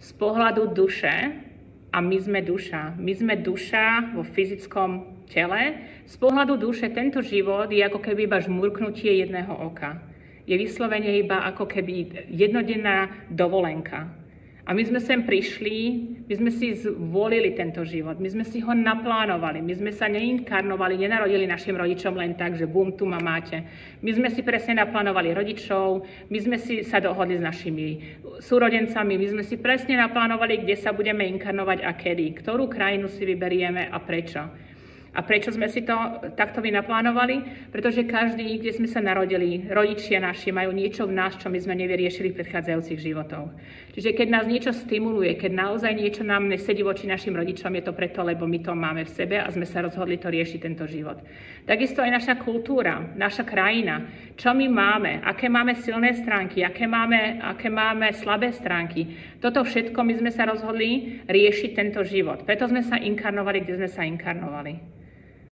z pohľadu duše, a my sme duša. My sme duša vo fyzickom tele. Z pohľadu duše tento život je ako keby iba žmurknutie jedného oka. Je vyslovene iba ako keby jednodenná dovolenka. A my sme sem prišli, my sme si zvolili tento život, my sme si ho naplánovali, my sme sa neinkarnovali, nenarodili našim rodičom len tak, že bum, tu ma máte. My sme si presne naplánovali rodičov, my sme si sa dohodli s našimi súrodencami, my sme si presne naplánovali, kde sa budeme inkarnovať a kedy, ktorú krajinu si vyberieme a prečo. A prečo sme si to takto naplánovali? Pretože každý, kde sme sa narodili, rodičia naši majú niečo v nás, čo my sme nevyriešili v predchádzajúcich životoch. Čiže keď nás niečo stimuluje, keď naozaj niečo nám nesedí voči našim rodičom, je to preto, lebo my to máme v sebe a sme sa rozhodli to riešiť tento život. Takisto aj naša kultúra, naša krajina, čo my máme, aké máme silné stránky, aké máme slabé stránky. Toto všetko my sme sa rozhodli riešiť tento život. Preto sme sa inkarnovali, kde sme sa inkarnovali.